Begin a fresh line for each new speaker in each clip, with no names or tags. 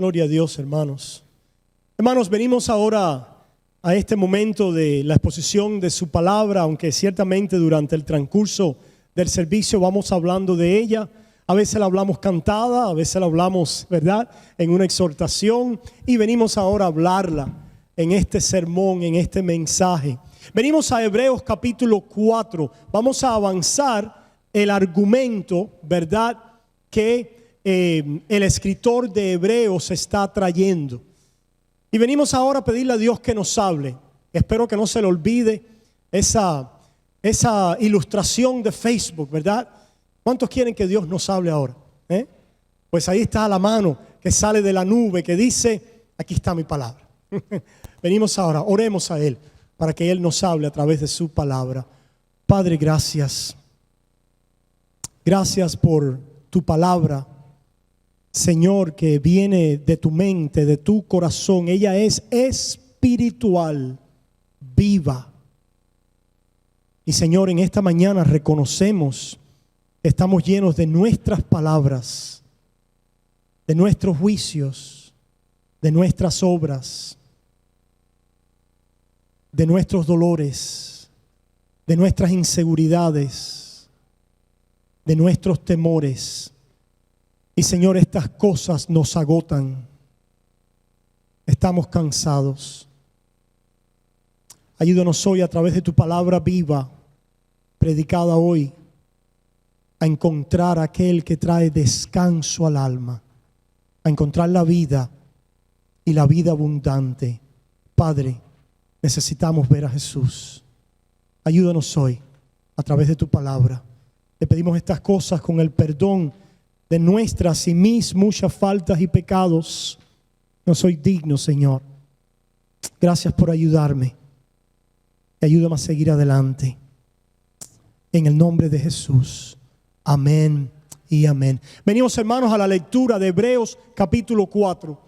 Gloria a Dios, hermanos. Hermanos, venimos ahora a este momento de la exposición de su palabra, aunque ciertamente durante el transcurso del servicio vamos hablando de ella. A veces la hablamos cantada, a veces la hablamos, ¿verdad?, en una exhortación, y venimos ahora a hablarla en este sermón, en este mensaje. Venimos a Hebreos capítulo 4. Vamos a avanzar el argumento, ¿verdad?, que el escritor de Hebreos está trayendo. Y venimos ahora a pedirle a Dios que nos hable. Espero que no se le olvide esa ilustración de Facebook, ¿verdad? ¿Cuántos quieren que Dios nos hable ahora? Pues ahí está la mano que sale de la nube que dice: aquí está mi palabra. Venimos ahora, oremos a Él para que Él nos hable a través de su palabra. Padre, gracias. Gracias por tu palabra, Señor, que viene de tu mente, de tu corazón. Ella es espiritual, viva. Y Señor, en esta mañana reconocemos que estamos llenos de nuestras palabras, de nuestros juicios, de nuestras obras, de nuestros dolores, de nuestras inseguridades, de nuestros temores. Y Señor, estas cosas nos agotan. Estamos cansados. Ayúdanos hoy a través de tu palabra viva, predicada hoy, a encontrar a aquel que trae descanso al alma, a encontrar la vida y la vida abundante. Padre, necesitamos ver a Jesús. Ayúdanos hoy a través de tu palabra. Te pedimos estas cosas con el perdón de nuestras y mis muchas faltas y pecados. No soy digno, Señor. Gracias por ayudarme. Ayúdame a seguir adelante. En el nombre de Jesús. Amén y amén. Venimos, hermanos, a la lectura de Hebreos capítulo 4.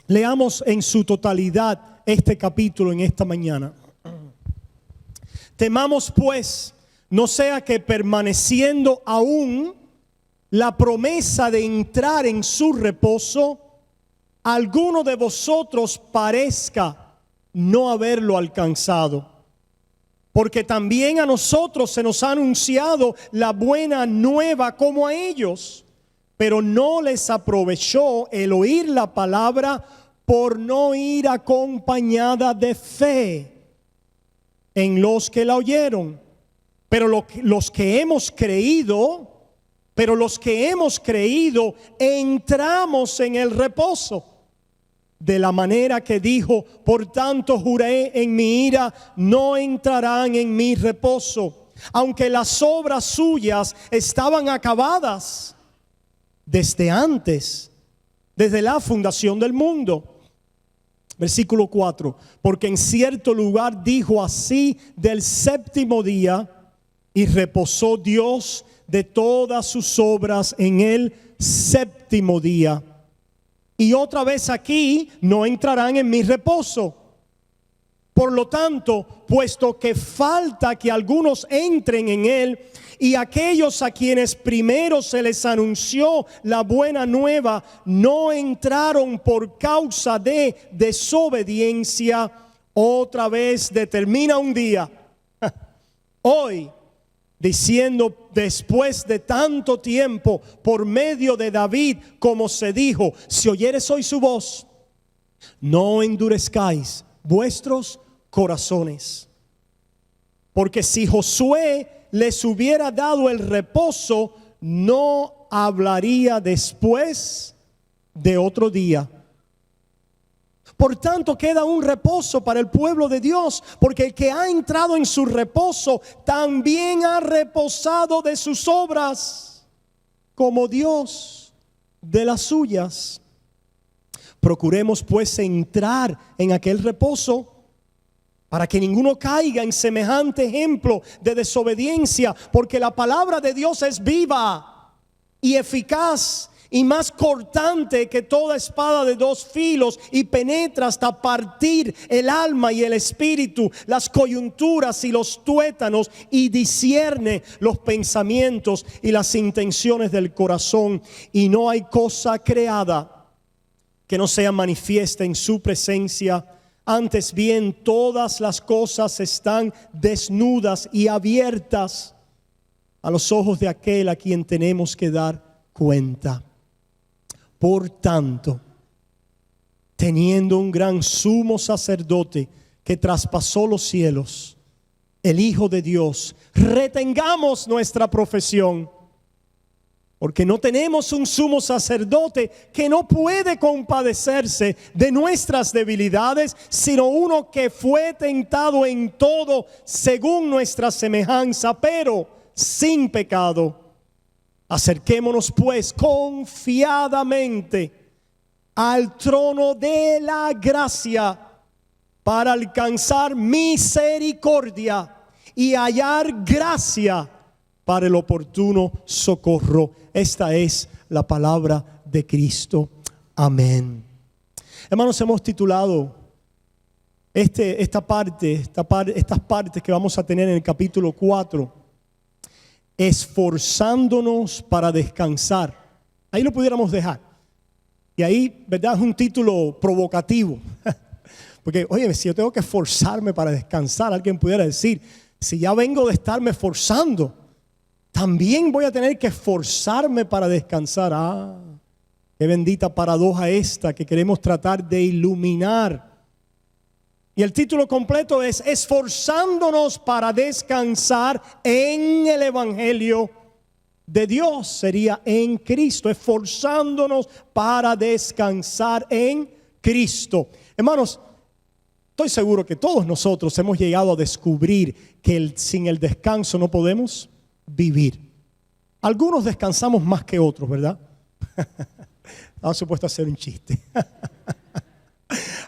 Leamos en su totalidad este capítulo en esta mañana. Temamos pues, no sea que permaneciendo aún la promesa de entrar en su reposo, alguno de vosotros parezca no haberlo alcanzado. Porque también a nosotros se nos ha anunciado la buena nueva como a ellos, pero no les aprovechó el oír la palabra por no ir acompañada de fe en los que la oyeron. Pero los que hemos creído entramos en el reposo. De la manera que dijo: por tanto juré en mi ira, no entrarán en mi reposo, aunque las obras suyas estaban acabadas desde antes, desde la fundación del mundo. Versículo 4: porque en cierto lugar dijo así del séptimo día, y reposó Dios de todas sus obras en el séptimo día. Y otra vez aquí: no entrarán en mi reposo. Por lo tanto, puesto que falta que algunos entren en él, y aquellos a quienes primero se les anunció la buena nueva no entraron por causa de desobediencia, otra vez determina un día, hoy, diciendo: después de tanto tiempo, por medio de David, como se dijo: si oyeres hoy su voz, no endurezcáis vuestros corazones. Porque si Josué les hubiera dado el reposo, no hablaría después de otro día. Por tanto, queda un reposo para el pueblo de Dios, porque el que ha entrado en su reposo también ha reposado de sus obras, como Dios de las suyas. Procuremos pues entrar en aquel reposo, para que ninguno caiga en semejante ejemplo de desobediencia, porque la palabra de Dios es viva y eficaz, y más cortante que toda espada de dos filos, y penetra hasta partir el alma y el espíritu, las coyunturas y los tuétanos, y discierne los pensamientos y las intenciones del corazón. Y no hay cosa creada que no sea manifiesta en su presencia. Antes bien, todas las cosas están desnudas y abiertas a los ojos de aquel a quien tenemos que dar cuenta. Por tanto, teniendo un gran sumo sacerdote que traspasó los cielos, el Hijo de Dios, retengamos nuestra profesión. Porque no tenemos un sumo sacerdote que no puede compadecerse de nuestras debilidades, sino uno que fue tentado en todo según nuestra semejanza, pero sin pecado. Acerquémonos pues confiadamente al trono de la gracia para alcanzar misericordia y hallar gracia para el oportuno socorro. Esta es la palabra de Cristo. Amén. Hermanos, hemos titulado estas partes que vamos a tener en el capítulo 4, esforzándonos para descansar. Ahí lo pudiéramos dejar. Y ahí, ¿verdad? Es un título provocativo. Porque, oye, si yo tengo que esforzarme para descansar, alguien pudiera decir, si ya vengo de estarme esforzando, también voy a tener que esforzarme para descansar. Qué bendita paradoja esta que queremos tratar de iluminar. Y el título completo es esforzándonos para descansar en el Evangelio de Dios. Sería en Cristo, esforzándonos para descansar en Cristo. Hermanos, estoy seguro que todos nosotros hemos llegado a descubrir que sin el descanso no podemos vivir. Algunos descansamos más que otros, ¿verdad? Estaba supuesto a hacer un chiste.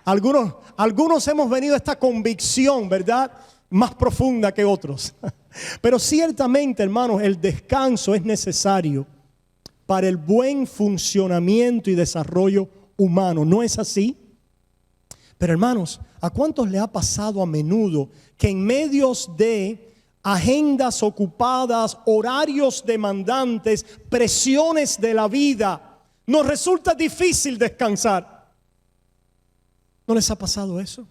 Algunos hemos venido a esta convicción, ¿verdad? Más profunda que otros. Pero ciertamente, hermanos, el descanso es necesario para el buen funcionamiento y desarrollo humano. ¿No es así? Pero hermanos, ¿a cuántos le ha pasado a menudo que en medios de agendas ocupadas, horarios demandantes, presiones de la vida, nos resulta difícil descansar? ¿No les ha pasado eso?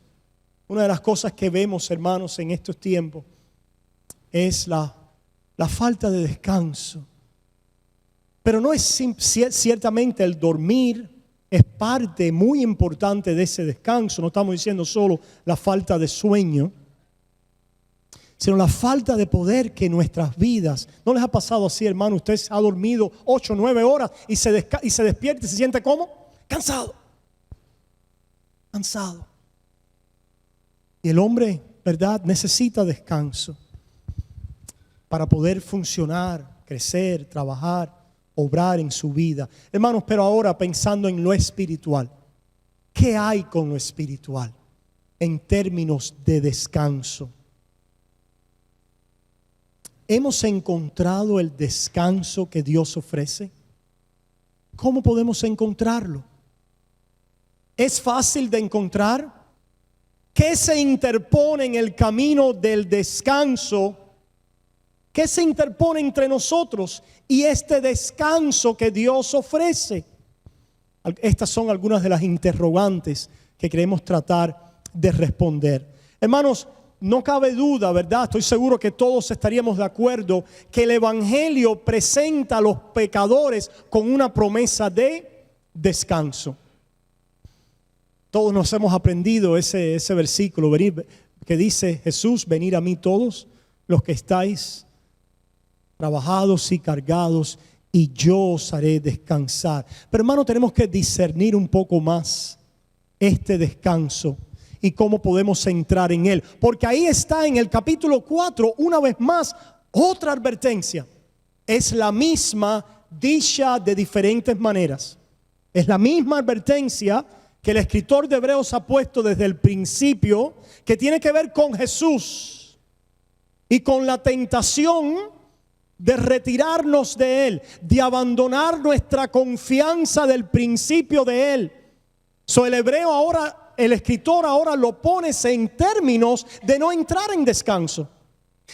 Una de las cosas que vemos, hermanos, en estos tiempos es la falta de descanso. Pero no es ciertamente el dormir es parte muy importante de ese descanso. No estamos diciendo solo la falta de sueño, sino la falta de poder que nuestras vidas. ¿No les ha pasado así, hermano? Usted ha dormido 8 o 9 horas y se despierta y se siente ¿cómo? Cansado. Y el hombre, ¿verdad?, necesita descanso para poder funcionar, crecer, trabajar, obrar en su vida. Hermanos, pero ahora pensando en lo espiritual, ¿qué hay con lo espiritual en términos de descanso? ¿Hemos encontrado el descanso que Dios ofrece? ¿Cómo podemos encontrarlo? ¿Es fácil de encontrar? ¿Qué se interpone en el camino del descanso? ¿Qué se interpone entre nosotros y este descanso que Dios ofrece? Estas son algunas de las interrogantes que queremos tratar de responder. Hermanos, no cabe duda, ¿verdad? Estoy seguro que todos estaríamos de acuerdo que el Evangelio presenta a los pecadores con una promesa de descanso. Todos nos hemos aprendido ese versículo que dice Jesús: venid a mí todos los que estáis trabajados y cargados, y yo os haré descansar. Pero hermano, tenemos que discernir un poco más este descanso y cómo podemos entrar en él. Porque ahí está en el capítulo 4, una vez más, otra advertencia. Es la misma dicha de diferentes maneras. Es la misma advertencia que el escritor de Hebreos ha puesto desde el principio, que tiene que ver con Jesús y con la tentación de retirarnos de Él, de abandonar nuestra confianza del principio de Él. El escritor ahora lo pone en términos de no entrar en descanso.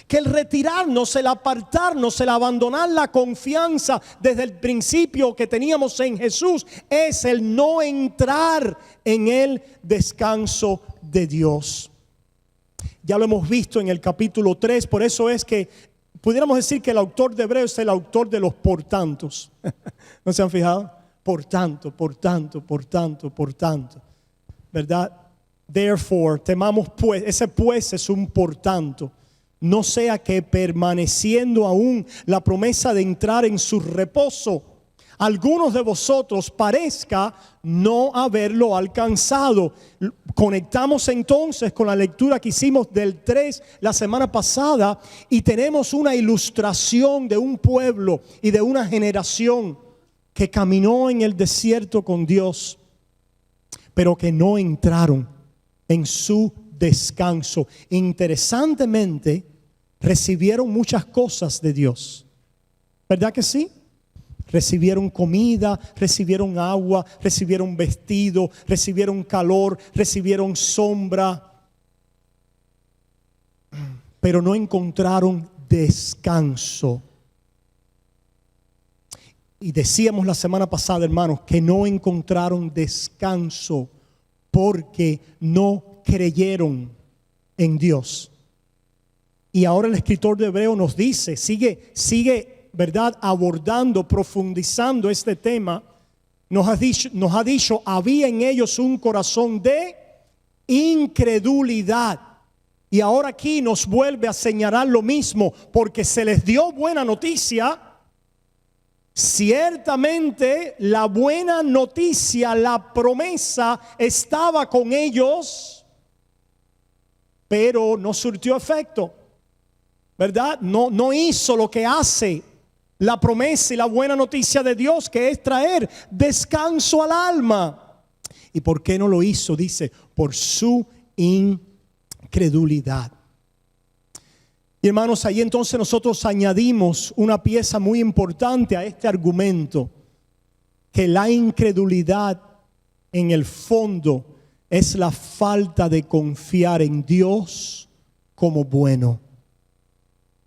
Que el retirarnos, el apartarnos, el abandonar la confianza desde el principio que teníamos en Jesús es el no entrar en el descanso de Dios. Ya lo hemos visto en el capítulo 3, por eso es que pudiéramos decir que el autor de Hebreos es el autor de los por tantos. ¿No se han fijado? Por tanto, por tanto, por tanto, por tanto. ¿Verdad? Therefore, temamos pues, ese pues es un por tanto. No sea que permaneciendo aún la promesa de entrar en su reposo, algunos de vosotros parezca no haberlo alcanzado. Conectamos entonces con la lectura que hicimos del 3 la semana pasada y tenemos una ilustración de un pueblo y de una generación que caminó en el desierto con Dios, pero que no entraron en su descanso. Interesantemente, recibieron muchas cosas de Dios. ¿Verdad que sí? Recibieron comida, recibieron agua, recibieron vestido, recibieron calor, recibieron sombra, pero no encontraron descanso. Y decíamos la semana pasada, hermanos, que no encontraron descanso porque no creyeron en Dios. Y ahora el escritor de Hebreo nos dice, sigue, ¿verdad?, abordando, profundizando este tema. Nos ha dicho, había en ellos un corazón de incredulidad. Y ahora aquí nos vuelve a señalar lo mismo, porque se les dio buena noticia. Ciertamente la buena noticia, la promesa estaba con ellos, pero no surtió efecto, ¿verdad? No hizo lo que hace la promesa y la buena noticia de Dios, que es traer descanso al alma. ¿Y por qué no lo hizo? Dice, por su incredulidad. Y hermanos, ahí entonces nosotros añadimos una pieza muy importante a este argumento, que la incredulidad en el fondo es la falta de confiar en Dios como bueno.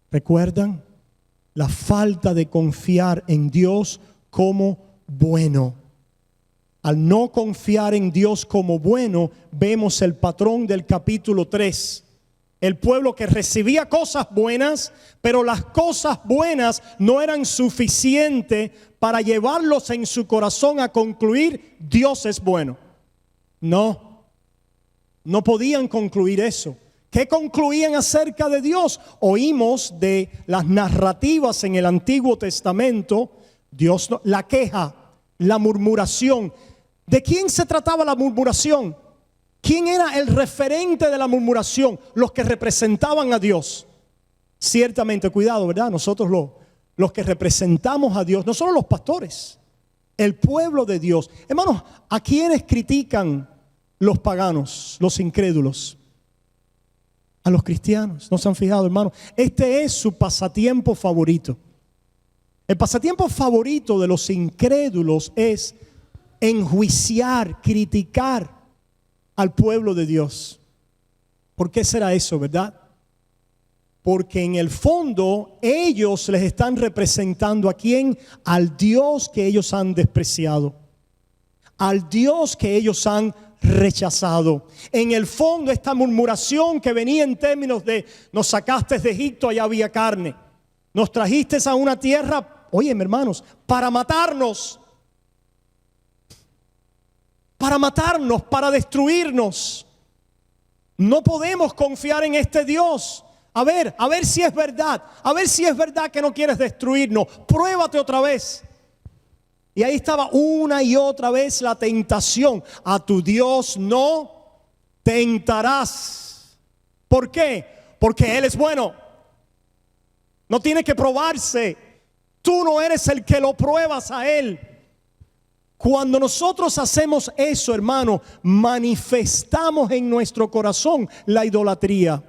¿Recuerdan? La falta de confiar en Dios como bueno. Al no confiar en Dios como bueno, vemos el patrón del capítulo 3. El pueblo que recibía cosas buenas, pero las cosas buenas no eran suficientes para llevarlos en su corazón a concluir, Dios es bueno. No podían concluir eso. ¿Qué concluían acerca de Dios? Oímos de las narrativas en el Antiguo Testamento, la queja, la murmuración. ¿De quién se trataba la murmuración? ¿Quién era el referente de la murmuración? Los que representaban a Dios. Ciertamente, cuidado, ¿verdad? Nosotros los que representamos a Dios, no solo los pastores, el pueblo de Dios. Hermanos, ¿a quiénes critican los paganos, los incrédulos? A los cristianos. ¿No se han fijado, hermanos? Este es su pasatiempo favorito. El pasatiempo favorito de los incrédulos es enjuiciar, criticar al pueblo de Dios. ¿Por qué será eso, verdad? Porque en el fondo ellos les están representando ¿a quién? Al Dios que ellos han despreciado, al Dios que ellos han rechazado. En el fondo esta murmuración que venía en términos de nos sacaste de Egipto, allá había carne, nos trajiste a una tierra, oye, hermanos, para matarnos, para destruirnos. No podemos confiar en este Dios. A ver si es verdad. A ver si es verdad que no quieres destruirnos. Pruébate otra vez. Y ahí estaba una y otra vez la tentación. A tu Dios no tentarás. ¿Por qué? Porque Él es bueno. No tiene que probarse. Tú no eres el que lo pruebas a Él. Cuando nosotros hacemos eso, hermano, manifestamos en nuestro corazón la idolatría.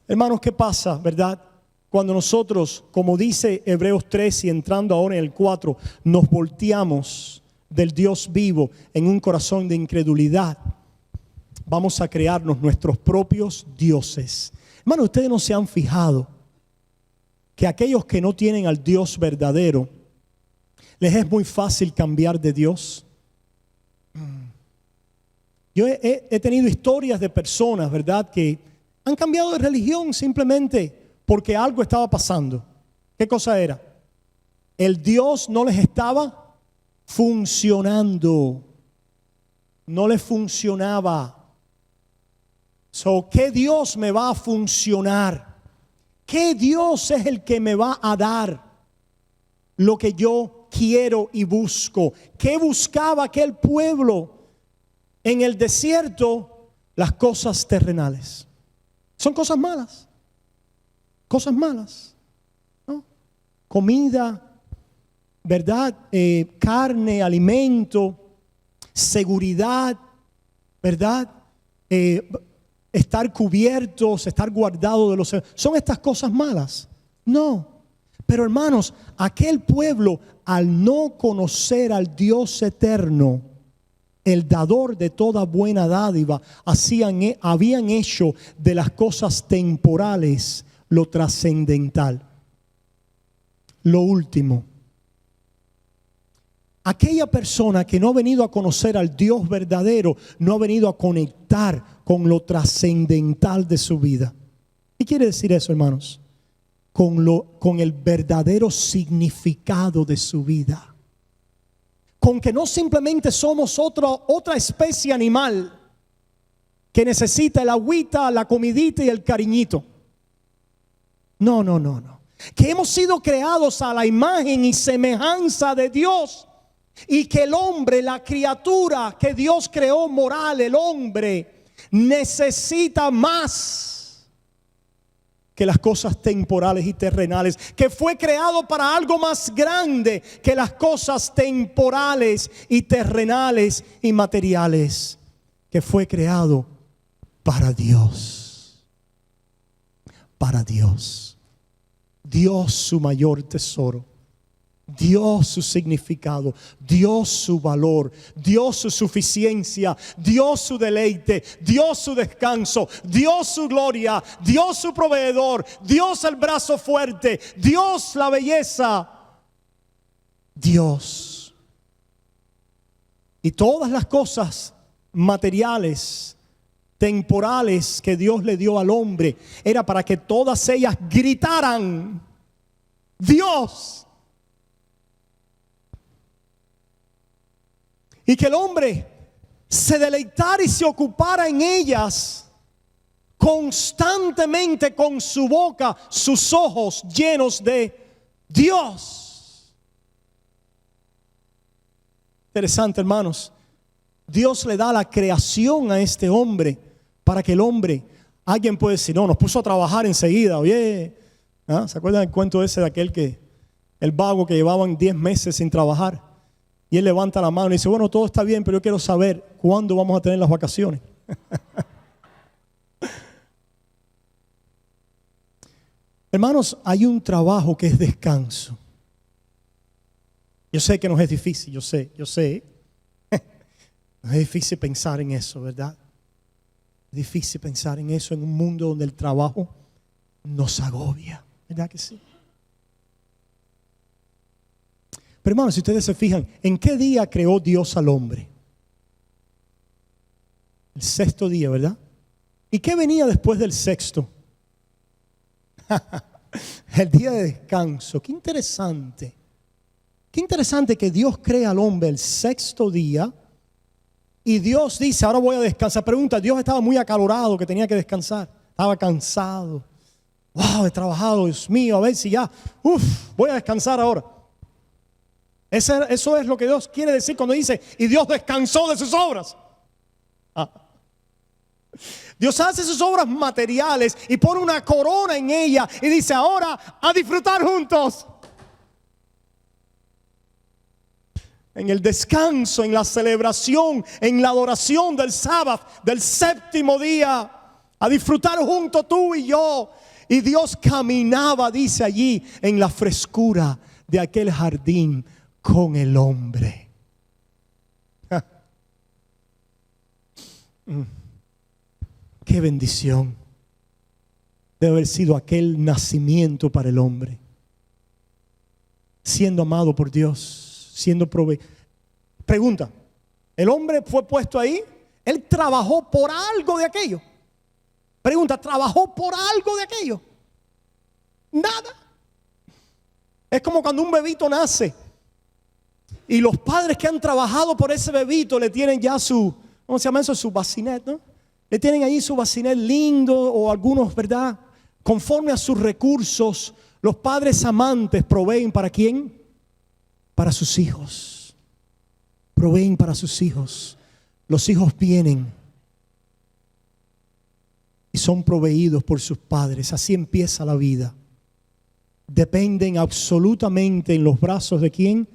Hermanos, ¿qué pasa, verdad? Cuando nosotros, como dice Hebreos 3 y entrando ahora en el 4, nos volteamos del Dios vivo en un corazón de incredulidad, vamos a crearnos nuestros propios dioses. Hermano, ustedes no se han fijado que aquellos que no tienen al Dios verdadero, les es muy fácil cambiar de Dios. Yo he tenido historias de personas, ¿verdad?, que han cambiado de religión simplemente porque algo estaba pasando. ¿Qué cosa era? El Dios no les estaba funcionando. No les funcionaba. ¿Qué Dios me va a funcionar? ¿Qué Dios es el que me va a dar lo que yo quiero y busco? ¿Qué buscaba aquel pueblo en el desierto? Las cosas terrenales. Son cosas malas. Cosas malas, ¿no? Comida, ¿verdad? Carne, alimento, seguridad, ¿verdad? Estar cubiertos, estar guardados de los... ¿Son estas cosas malas? No. Pero hermanos, aquel pueblo, al no conocer al Dios eterno, el dador de toda buena dádiva, habían hecho de las cosas temporales lo trascendental. Lo último. Aquella persona que no ha venido a conocer al Dios verdadero, no ha venido a conectar con lo trascendental de su vida. ¿Qué quiere decir eso, hermanos? Con el verdadero significado de su vida. Con que no simplemente somos otra especie animal que necesita el agüita, la comidita y el cariñito. No. Que hemos sido creados a la imagen y semejanza de Dios. Y que el hombre, la criatura que Dios creó moral, el hombre, necesita más que las cosas temporales y terrenales. Que fue creado para algo más grande que las cosas temporales y terrenales y materiales. Que fue creado para Dios. Para Dios. Dios su mayor tesoro. Dios su significado, Dios su valor, Dios su suficiencia, Dios su deleite, Dios su descanso, Dios su gloria, Dios su proveedor, Dios el brazo fuerte, Dios la belleza, Dios. Y todas las cosas materiales, temporales que Dios le dio al hombre, era para que todas ellas gritaran: Dios. Y que el hombre se deleitara y se ocupara en ellas constantemente, con su boca, sus ojos llenos de Dios. Interesante, hermanos. Dios le da la creación a este hombre para que el hombre, alguien puede decir, no, nos puso a trabajar enseguida. Oye, ¿ah? ¿Se acuerdan del cuento ese de aquel el vago que llevaban 10 meses sin trabajar? Y él levanta la mano y dice, bueno, todo está bien, pero yo quiero saber cuándo vamos a tener las vacaciones. Hermanos, hay un trabajo que es descanso. Yo sé que nos es difícil, yo sé. Nos es difícil pensar en eso, ¿verdad? Es difícil pensar en eso en un mundo donde el trabajo nos agobia, ¿verdad que sí? Pero hermanos, si ustedes se fijan, ¿en qué día creó Dios al hombre? El sexto día, ¿verdad? ¿Y qué venía después del sexto? El día de descanso. Qué interesante. Qué interesante que Dios crea al hombre el sexto día y Dios dice, ahora voy a descansar. Pregunta, Dios estaba muy acalorado que tenía que descansar. Estaba cansado. Wow, he trabajado, Dios mío, a ver si ya, voy a descansar ahora. Eso es lo que Dios quiere decir cuando dice, y Dios descansó de sus obras. Dios hace sus obras materiales y pone una corona en ella y dice, ahora a disfrutar juntos. En el descanso, en la celebración, en la adoración del sábado, del séptimo día, a disfrutar juntos tú y yo. Y Dios caminaba, dice allí, en la frescura de aquel jardín con el hombre. Qué bendición. debe haber sido aquel nacimiento para el hombre. Siendo amado por Dios, siendo proveído. Pregunta, ¿el hombre fue puesto ahí? Él trabajó por algo de aquello. Pregunta, ¿trabajó por algo de aquello? Nada. Es como cuando un bebito nace y los padres que han trabajado por ese bebito le tienen ya su, ¿cómo se llama eso? Su bassinet, ¿no? Le tienen ahí su bassinet lindo, o algunos, ¿verdad? Conforme a sus recursos, los padres amantes proveen ¿para quién? Para sus hijos. Proveen para sus hijos. Los hijos vienen y son proveídos por sus padres. Así empieza la vida. Dependen absolutamente en los brazos de quién.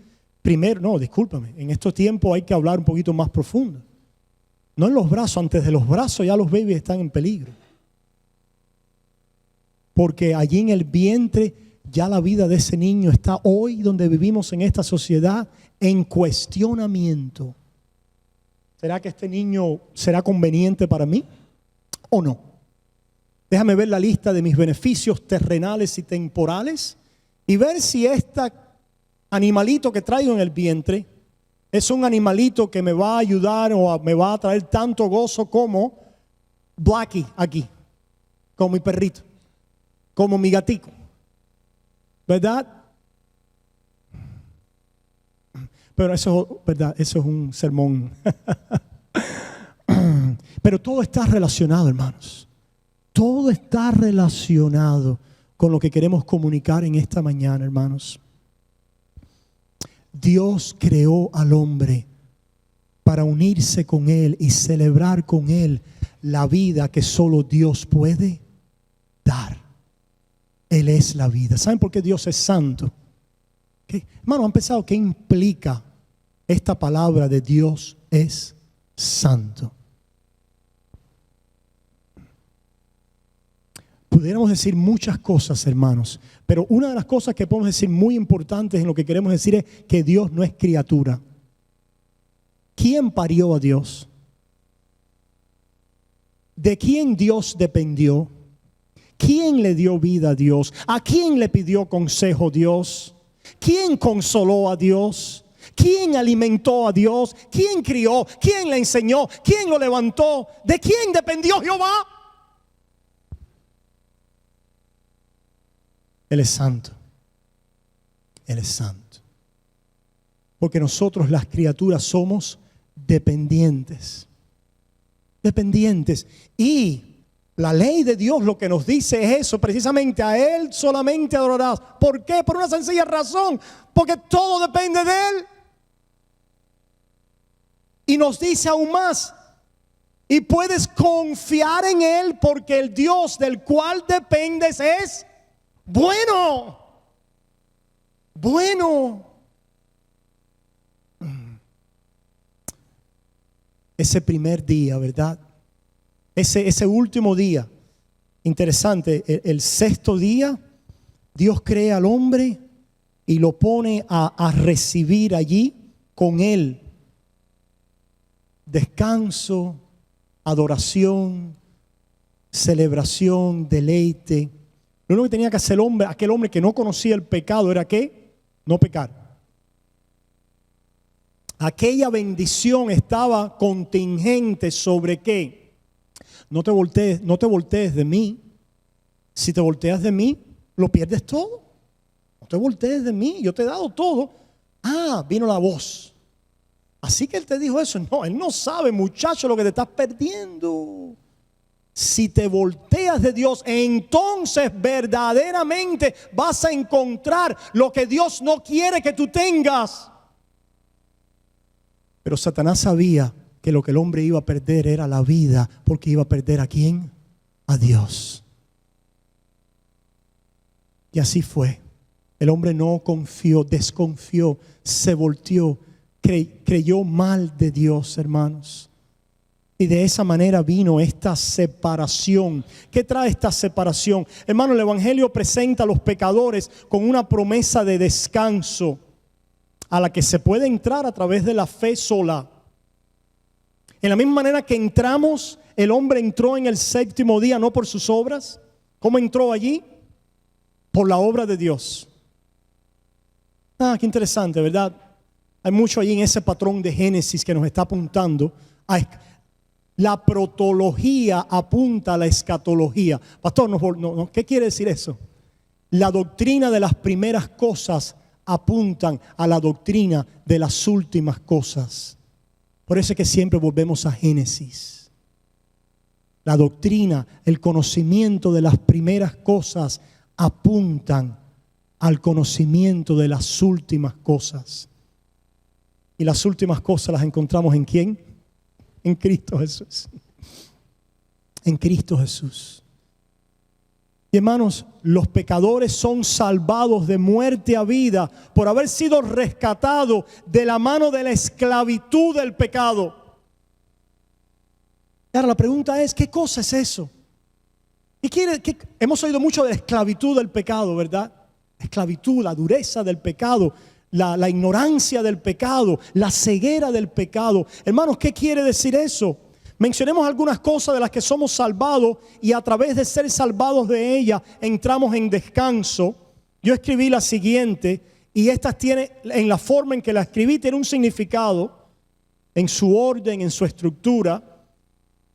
Primero, no, discúlpame, en estos tiempos hay que hablar un poquito más profundo. No en los brazos, antes de los brazos ya los babies están en peligro. Porque allí en el vientre ya la vida de ese niño está hoy, donde vivimos en esta sociedad, en cuestionamiento. ¿Será que este niño será conveniente para mí o no? Déjame ver la lista de mis beneficios terrenales y temporales y ver si este animalito que traigo en el vientre es un animalito que me va a ayudar o me va a traer tanto gozo como Blackie aquí, como mi perrito, como mi gatico, ¿verdad? Pero eso, ¿verdad? Eso es un sermón. Pero todo está relacionado, hermanos. Todo está relacionado con lo que queremos comunicar en esta mañana, hermanos. Dios creó al hombre para unirse con Él y celebrar con Él la vida que solo Dios puede dar. Él es la vida. ¿Saben por qué Dios es santo? ¿Qué? Hermano, ¿han pensado qué implica esta palabra de Dios es santo? Pudiéramos decir muchas cosas, hermanos, pero una de las cosas que podemos decir muy importantes en lo que queremos decir es que Dios no es criatura. ¿Quién parió a Dios? ¿De quién Dios dependió? ¿Quién le dio vida a Dios? ¿A quién le pidió consejo Dios? ¿Quién consoló a Dios? ¿Quién alimentó a Dios? ¿Quién crió? ¿Quién le enseñó? ¿Quién lo levantó? ¿De quién dependió Jehová? Él es santo. Él es santo. Porque nosotros las criaturas somos dependientes. Dependientes. Y la ley de Dios lo que nos dice es eso, precisamente a Él solamente adorarás. ¿Por qué? Por una sencilla razón. Porque todo depende de Él. Y nos dice aún más. Y puedes confiar en Él porque el Dios del cual dependes es bueno. Bueno. Ese primer día, ¿verdad? Ese último día. Interesante, el sexto día, Dios crea al hombre y lo pone a recibir allí con Él descanso, adoración, celebración, deleite. Lo único que tenía que hacer aquel hombre que no conocía el pecado era ¿qué? No pecar. Aquella bendición estaba contingente sobre ¿qué? No te voltees de mí. Si te volteas de mí, lo pierdes todo. No te voltees de mí, yo te he dado todo. Vino la voz. Así que él te dijo eso. No, él no sabe, muchacho, lo que te estás perdiendo. Si te volteas de Dios, entonces verdaderamente vas a encontrar lo que Dios no quiere que tú tengas. Pero Satanás sabía que lo que el hombre iba a perder era la vida, porque iba a perder ¿a quién? A Dios. Y así fue. El hombre no confió, desconfió, se volteó, creyó mal de Dios, hermanos. Y de esa manera vino esta separación. ¿Qué trae esta separación? Hermano, el Evangelio presenta a los pecadores con una promesa de descanso a la que se puede entrar a través de la fe sola. En la misma manera que entramos, el hombre entró en el séptimo día no por sus obras, ¿Cómo entró allí? Por la obra de Dios. Qué interesante, ¿verdad? Hay mucho allí en ese patrón de Génesis que nos está apuntando. La protología apunta a la escatología. Pastor, ¿qué quiere decir eso? La doctrina de las primeras cosas apuntan a la doctrina de las últimas cosas. Por eso es que siempre volvemos a Génesis. La doctrina, el conocimiento de las primeras cosas apuntan al conocimiento de las últimas cosas. Y las últimas cosas las encontramos ¿en quién? En Cristo Jesús. En Cristo Jesús. Y hermanos, los pecadores son salvados de muerte a vida por haber sido rescatados de la mano de la esclavitud del pecado. Ahora la pregunta es, ¿qué cosa es eso? Hemos oído mucho de la esclavitud del pecado, ¿verdad? La esclavitud, la dureza del pecado, la ignorancia del pecado, la ceguera del pecado. Hermanos, ¿qué quiere decir eso? Mencionemos algunas cosas de las que somos salvados y a través de ser salvados de ellas entramos en descanso. Yo escribí la siguiente y estas tiene, en la forma en que la escribí, tiene un significado en su orden, en su estructura.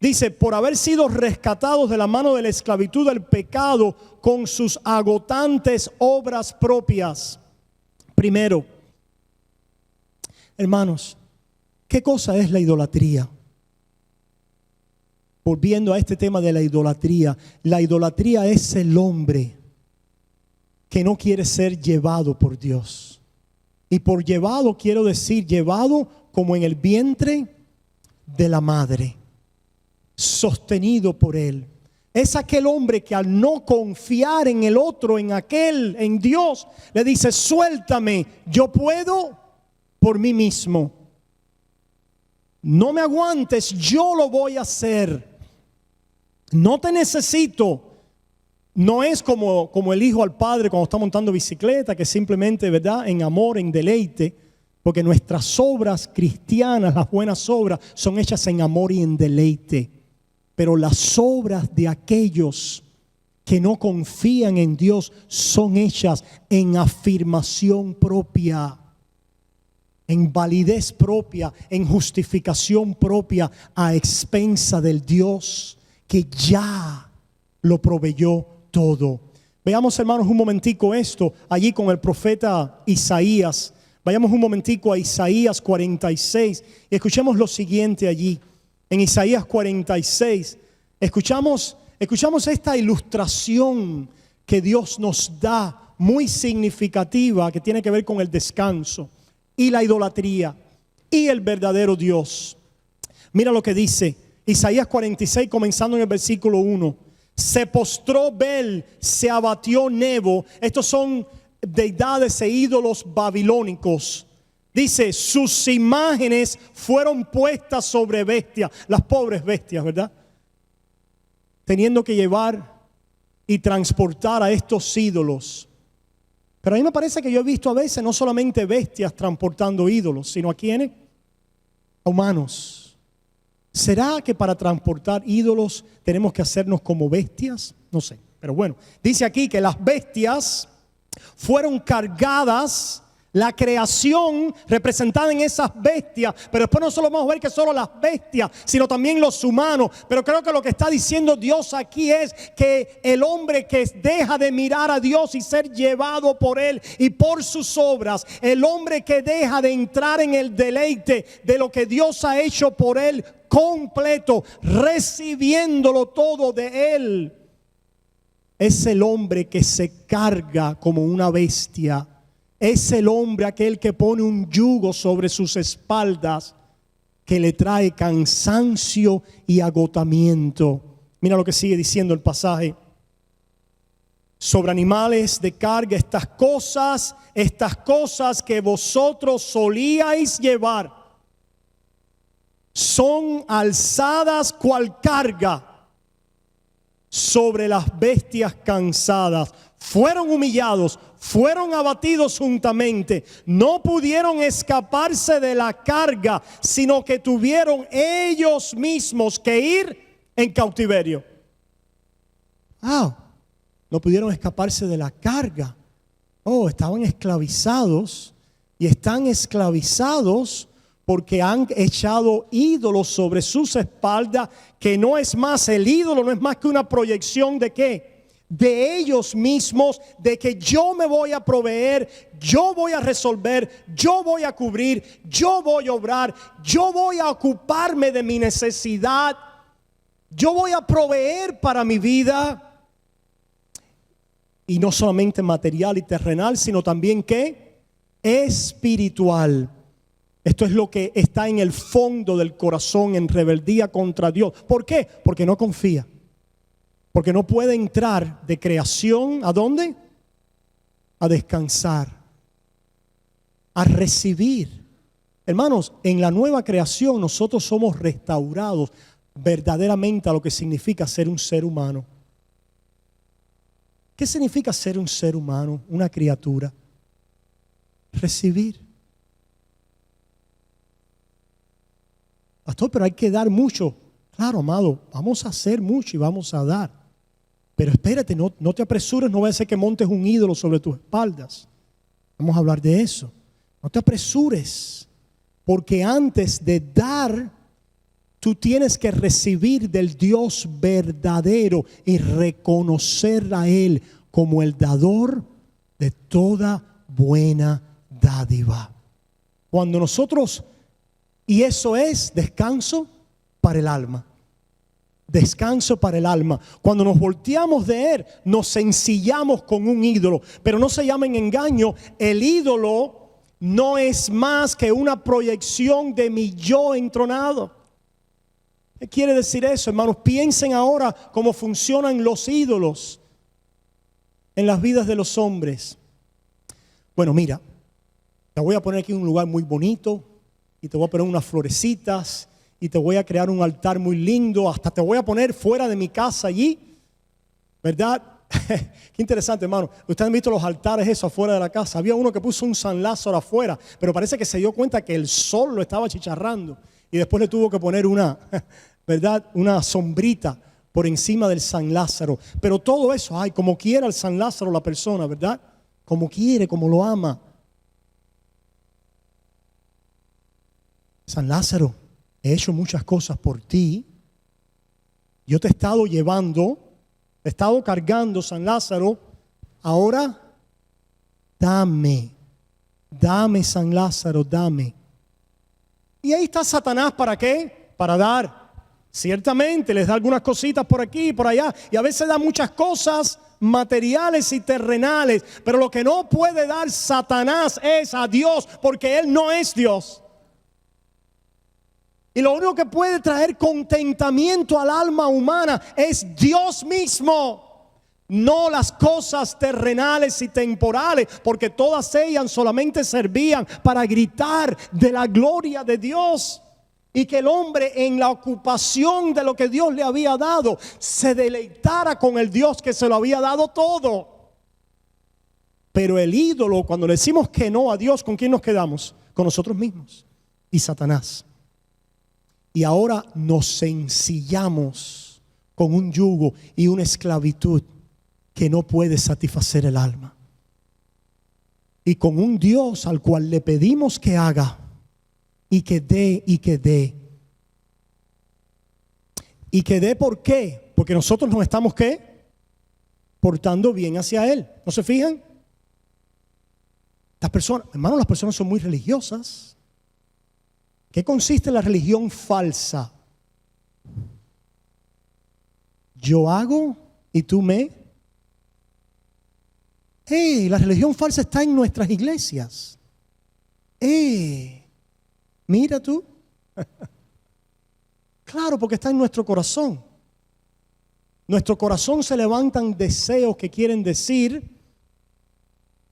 Dice, por haber sido rescatados de la mano de la esclavitud del pecado con sus agotantes obras propias. Primero, hermanos, ¿qué cosa es la idolatría? Volviendo a este tema de la idolatría es el hombre que no quiere ser llevado por Dios. Y por llevado quiero decir llevado como en el vientre de la madre, sostenido por él. Es aquel hombre que al no confiar en el otro, en aquel, en Dios, le dice, suéltame, yo puedo por mí mismo. No me aguantes, yo lo voy a hacer. No te necesito. No es como el hijo al padre cuando está montando bicicleta, que simplemente, ¿verdad?, en amor, en deleite, porque nuestras obras cristianas, las buenas obras, son hechas en amor y en deleite. Pero las obras de aquellos que no confían en Dios son hechas en afirmación propia, en validez propia, en justificación propia, a expensa del Dios que ya lo proveyó todo. Veamos, hermanos, un momentico esto allí con el profeta Isaías. Vayamos un momentico a Isaías 46 y escuchemos lo siguiente allí. En Isaías 46 escuchamos esta ilustración que Dios nos da, muy significativa, que tiene que ver con el descanso y la idolatría y el verdadero Dios. Mira lo que dice Isaías 46, comenzando en el versículo 1. Se postró Bel, se abatió Nebo. Estos son deidades e ídolos babilónicos. Dice, sus imágenes fueron puestas sobre bestias. Las pobres bestias, ¿verdad? Teniendo que llevar y transportar a estos ídolos. Pero a mí me parece que yo he visto a veces no solamente bestias transportando ídolos, sino a ¿quiénes? A humanos. ¿Será que para transportar ídolos tenemos que hacernos como bestias? No sé, pero bueno. Dice aquí que las bestias fueron cargadas, la creación representada en esas bestias, pero después no solo vamos a ver que solo las bestias, sino también los humanos. Pero creo que lo que está diciendo Dios aquí es que el hombre que deja de mirar a Dios y ser llevado por Él y por sus obras, el hombre que deja de entrar en el deleite de lo que Dios ha hecho por él completo, recibiéndolo todo de Él, es el hombre que se carga como una bestia. Es el hombre aquel que pone un yugo sobre sus espaldas que le trae cansancio y agotamiento. Mira lo que sigue diciendo el pasaje. Sobre animales de carga, estas cosas que vosotros solíais llevar, son alzadas cual carga sobre las bestias cansadas. Fueron humillados, fueron abatidos juntamente, no pudieron escaparse de la carga, sino que tuvieron ellos mismos que ir en cautiverio. no pudieron escaparse de la carga. Estaban esclavizados y están esclavizados porque han echado ídolos sobre sus espaldas, que no es más, el ídolo no es más que una proyección de ¿qué? De ellos mismos, de que yo me voy a proveer, yo voy a resolver, yo voy a cubrir, yo voy a obrar, yo voy a ocuparme de mi necesidad, yo voy a proveer para mi vida. Y no solamente material y terrenal, sino también ¿qué? Espiritual. Esto es lo que está en el fondo del corazón, en rebeldía contra Dios. ¿Por qué? Porque no confía. Porque no puede entrar de creación, ¿a dónde? A descansar, a recibir. Hermanos, en la nueva creación nosotros somos restaurados verdaderamente a lo que significa ser un ser humano. ¿Qué significa ser un ser humano, una criatura? Recibir. Pastor, pero hay que dar mucho. Claro, amado, vamos a hacer mucho y vamos a dar. Pero espérate, no te apresures, no vaya a ser que montes un ídolo sobre tus espaldas. Vamos a hablar de eso. No te apresures, porque antes de dar, tú tienes que recibir del Dios verdadero y reconocer a Él como el dador de toda buena dádiva. Cuando nosotros, y eso es descanso para el alma. Descanso para el alma. Cuando nos volteamos de Él, nos ensillamos con un ídolo. Pero no se llamen engaño, el ídolo no es más que una proyección de mi yo entronado. ¿Qué quiere decir eso, hermanos? Piensen ahora cómo funcionan los ídolos en las vidas de los hombres. Bueno, mira, te voy a poner aquí un lugar muy bonito y te voy a poner unas florecitas y te voy a crear un altar muy lindo, hasta te voy a poner fuera de mi casa allí, ¿verdad? Qué interesante, hermano. Ustedes han visto los altares esos afuera de la casa. Había uno que puso un San Lázaro afuera, pero parece que se dio cuenta que el sol lo estaba chicharrando y después le tuvo que poner una, ¿verdad? Una sombrita por encima del San Lázaro. Pero todo eso, ay, como quiera el San Lázaro la persona, ¿verdad? Como quiere, como lo ama. San Lázaro, he hecho muchas cosas por ti. Yo te he estado llevando, te he estado cargando, San Lázaro. Ahora, dame, San Lázaro, dame. Y ahí está Satanás, ¿para qué? Para dar. Ciertamente les da algunas cositas por aquí y por allá. Y a veces da muchas cosas materiales y terrenales. Pero lo que no puede dar Satanás es a Dios, porque Él no es Dios. Y lo único que puede traer contentamiento al alma humana es Dios mismo, no las cosas terrenales y temporales, porque todas ellas solamente servían para gritar de la gloria de Dios. Y que el hombre, en la ocupación de lo que Dios le había dado, se deleitara con el Dios que se lo había dado todo. Pero el ídolo, cuando le decimos que no a Dios, ¿con quién nos quedamos? Con nosotros mismos y Satanás. Y ahora nos ensillamos con un yugo y una esclavitud que no puede satisfacer el alma. Y con un Dios al cual le pedimos que haga y que dé y que dé. Y que dé, ¿por qué? Porque nosotros nos estamos, ¿qué? Portando bien hacia Él. ¿No se fijan? Las personas, hermanos, las personas son muy religiosas. ¿Qué consiste la religión falsa? Yo hago y tú me. La religión falsa está en nuestras iglesias. Mira tú. Claro, porque está en nuestro corazón. Nuestro corazón se levantan deseos que quieren decir: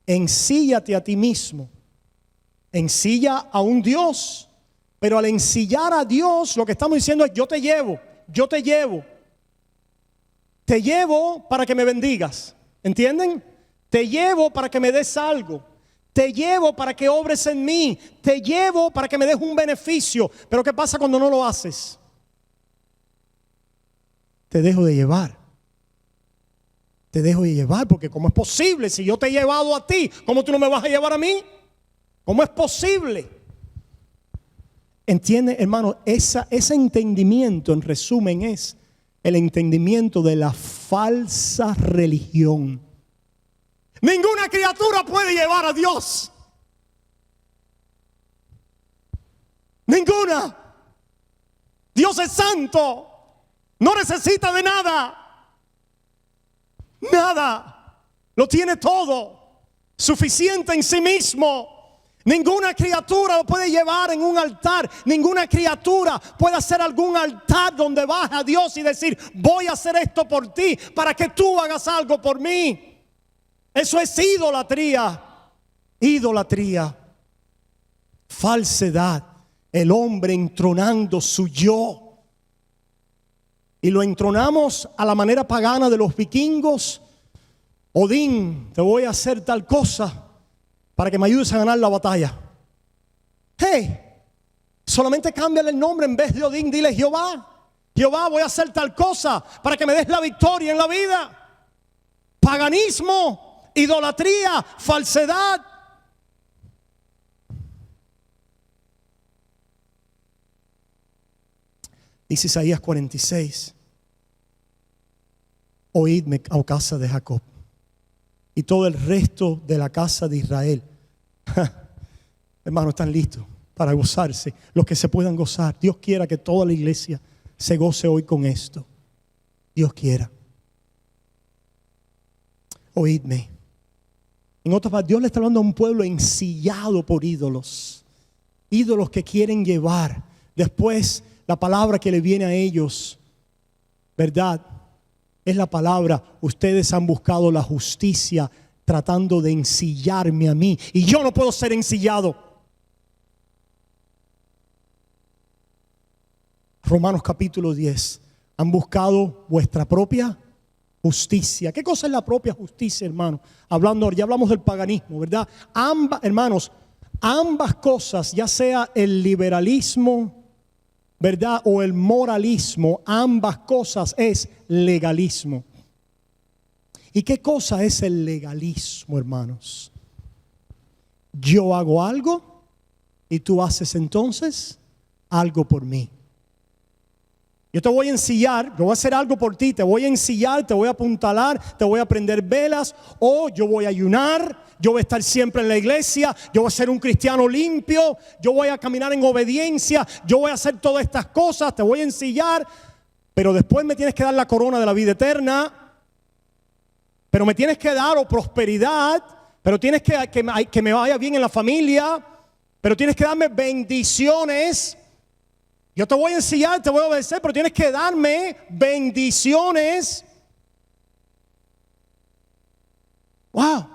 ensíllate a ti mismo. Ensilla a un Dios. Pero al ensillar a Dios, lo que estamos diciendo es: yo te llevo. Te llevo para que me bendigas. ¿Entienden? Te llevo para que me des algo. Te llevo para que obres en mí. Te llevo para que me des un beneficio. Pero ¿qué pasa cuando no lo haces? Te dejo de llevar. Te dejo llevar, porque ¿cómo es posible? Si yo te he llevado a ti, ¿cómo tú no me vas a llevar a mí? ¿Cómo es posible? ¿Entiende, hermano? Ese entendimiento, en resumen, es el entendimiento de la falsa religión. Ninguna criatura puede llevar a Dios. Ninguna. Dios es santo. No necesita de nada. Nada. Lo tiene todo. Suficiente en sí mismo. Ninguna criatura lo puede llevar en un altar. Ninguna criatura puede hacer algún altar donde baje a Dios y decir: voy a hacer esto por ti, para que tú hagas algo por mí. Eso es idolatría. Idolatría. Falsedad. El hombre entronando su yo. Y lo entronamos a la manera pagana de los vikingos. Odín, te voy a hacer tal cosa para que me ayudes a ganar la batalla. Hey, solamente cámbiale el nombre. En vez de Odín, dile Jehová. Jehová, voy a hacer tal cosa para que me des la victoria en la vida. Paganismo, idolatría, falsedad. Dice Isaías 46: oídme, oh casa de Jacob, y todo el resto de la casa de Israel. Hermanos, están listos para gozarse, los que se puedan gozar. Dios quiera que toda la iglesia se goce hoy con esto. Dios quiera. Oídme. En otras palabras, Dios le está hablando a un pueblo ensillado por ídolos. Ídolos que quieren llevar después la palabra que le viene a ellos, ¿verdad? Es la palabra: ustedes han buscado la justicia tratando de ensillarme a mí, y yo no puedo ser ensillado. Romanos capítulo 10. Han buscado vuestra propia justicia. ¿Qué cosa es la propia justicia, hermano? Ya hablamos del paganismo, ¿verdad? Hermanos, ambas cosas, ya sea el liberalismo, ¿verdad?, o el moralismo, ambas cosas es legalismo. ¿Y qué cosa es el legalismo, hermanos? Yo hago algo y tú haces entonces algo por mí. Yo te voy a ensillar, yo voy a hacer algo por ti, te voy a ensillar, te voy a apuntalar, te voy a prender velas, o yo voy a ayunar, yo voy a estar siempre en la iglesia, yo voy a ser un cristiano limpio, yo voy a caminar en obediencia, yo voy a hacer todas estas cosas, te voy a ensillar, pero después me tienes que dar la corona de la vida eterna, pero me tienes que dar prosperidad, pero tienes que me vaya bien en la familia, pero tienes que darme bendiciones. Yo te voy a ensillar, te voy a obedecer, pero tienes que darme bendiciones. Wow.